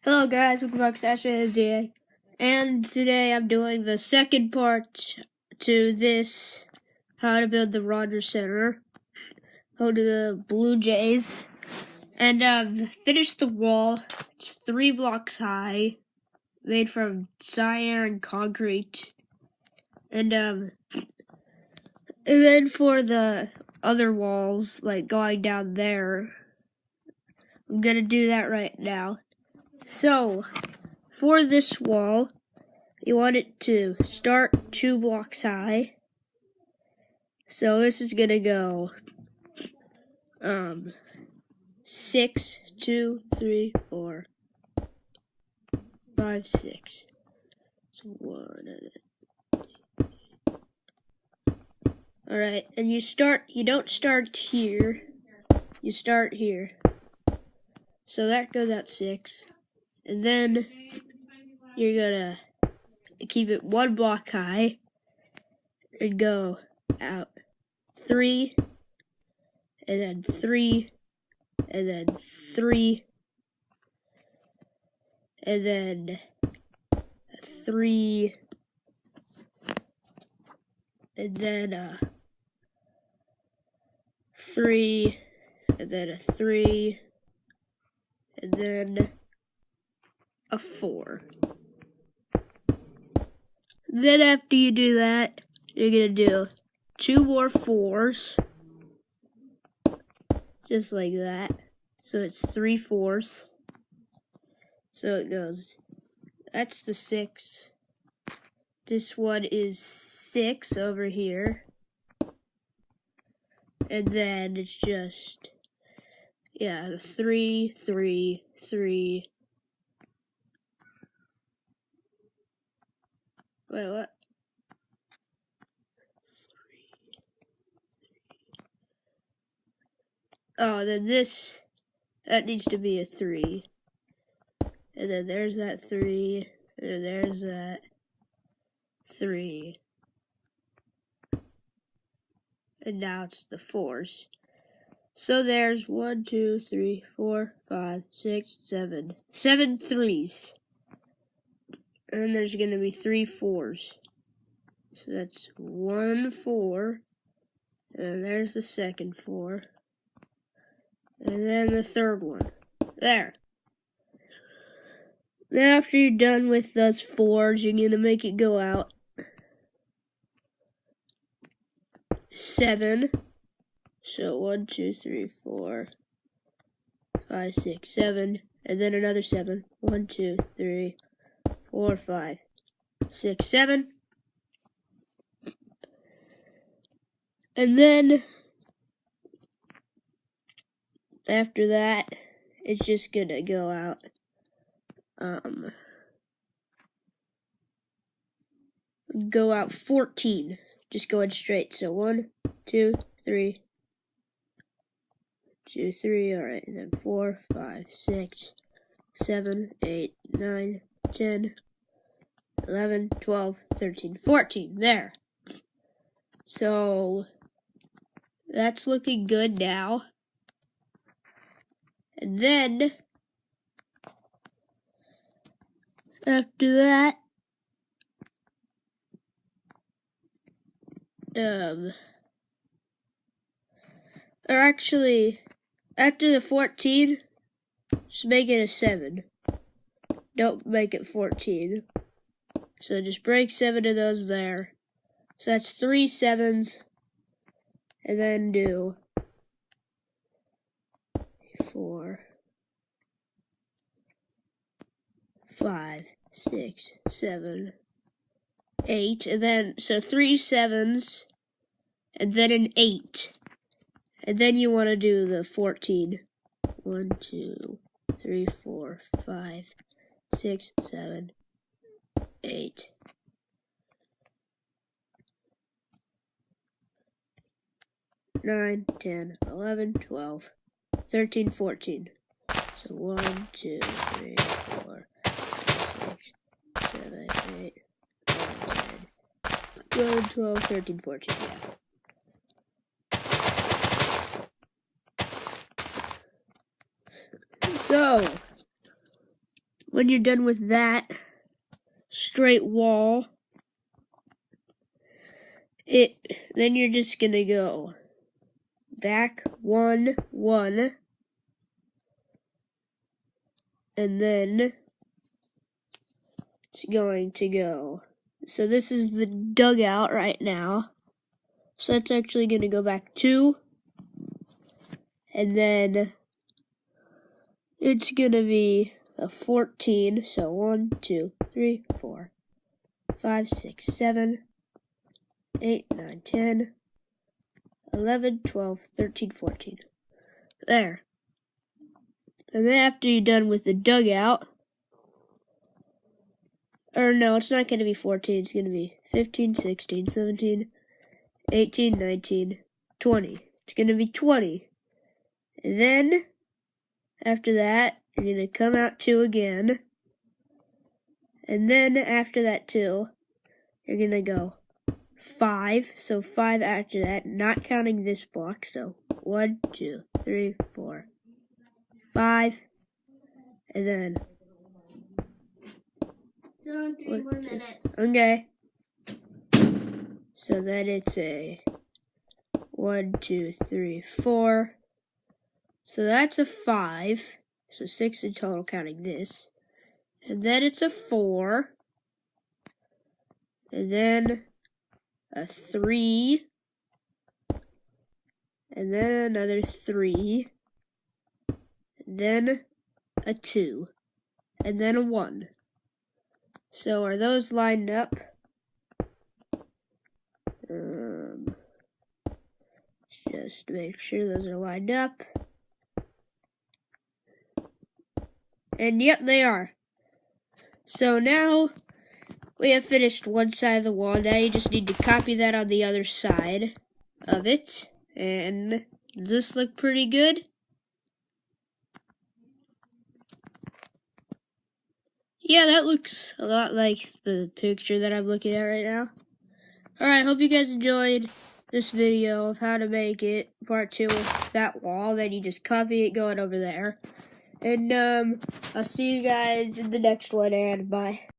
Hello guys, welcome back to Astro A0ZA, and today I'm doing the second part to this, how to build the Rogers Center, how to the Blue Jays, and finished the wall. It's 3 blocks high, made from cyan concrete, and then for the other walls, like going down there, I'm gonna do that right now. So, for this wall, you want it to start 2 blocks high. So this is gonna go 6, 2, 3, 4, 5, 6. So 1. Alright, and you don't start here. You start here. So that goes out 6. And then you're gonna keep it 1 block high and go out 3, and then 3, and then 3, and then 3, and then 3, and then a 3, and then a 4. Then after you do that, you're gonna do 2 more 4s, just like that. So it's 3 4s. So it goes, that's the 6. This one is 6 over here. And then it's just, yeah, 3, 3, 3. Wait, what? 3. Oh, then that needs to be a 3. And then there's that 3. And then there's that 3. And now it's the 4s. So there's 1, 2, 3, 4, 5, 6, 7. 7 3s. And then there's going to be 3 4s. So that's 1 4. And there's the second 4. And then the third one. There. Then after you're done with those 4s, you're going to make it go out 7. So 1, 2, 3, 4, 5, 6, 7. And then another 7. 1, 2, 3, 4, 5, 6, 7. And then after that, it's just gonna go out 14. Just going straight. So 1, 2, 3, 2, 3, alright, and then 4, 5, 6, 7, 8, 9, 10, 11, 12, 13, 14. There. So that's looking good now. And then after that, or actually, after the 14, just make it a 7. Don't make it 14. So just break 7 of those there. So that's 3 7s. And then do 4, 5, 6, 7, 8. And then, so 3 7s. And then an 8. And then you want to do the 14. 1, 2, 3, 4, 5, 6, 7, 8. 9, 10, 11, 12, 13, 14. So 1, 2, 3, 4, 5, 6, 7, 8, 9, 10, 11, 12, 13, 14, yeah. So, when you're done with that straight wall, then you're just gonna go back 1, 1, and then it's going to go. So this is the dugout right now. So that's actually going to go back 2, and then it's going to be a 14. So 1, 2, 3, 4, 5, 6, 7, 8, 9, 10, 11, 12, 13, 14. There. And then after you're done with the dugout, or no, it's not going to be 14. It's going to be 15, 16, 17, 18, 19, 20. It's going to be 20. And then, after that, you're going to come out 2 again. And then, after that 2, you're going to go 5. So 5 after that, not counting this block. So 1, 2, 3, 4, 5. And then... 3 more minutes. Okay. So then it's a 1, 2, 3, 4. So that's a 5. So 6 in total counting this. And then it's a 4. And then a 3. And then another 3. And then a 2. And then a 1. So are those lined up? Just make sure those are lined up. And yep, they are. So now we have finished one side of the wall. Now you just need to copy that on the other side of it. And does this look pretty good? Yeah, that looks a lot like the picture that I'm looking at right now. Alright, hope you guys enjoyed this video of how to make it, part 2 with that wall. Then you just copy it going over there. And I'll see you guys in the next one, and bye.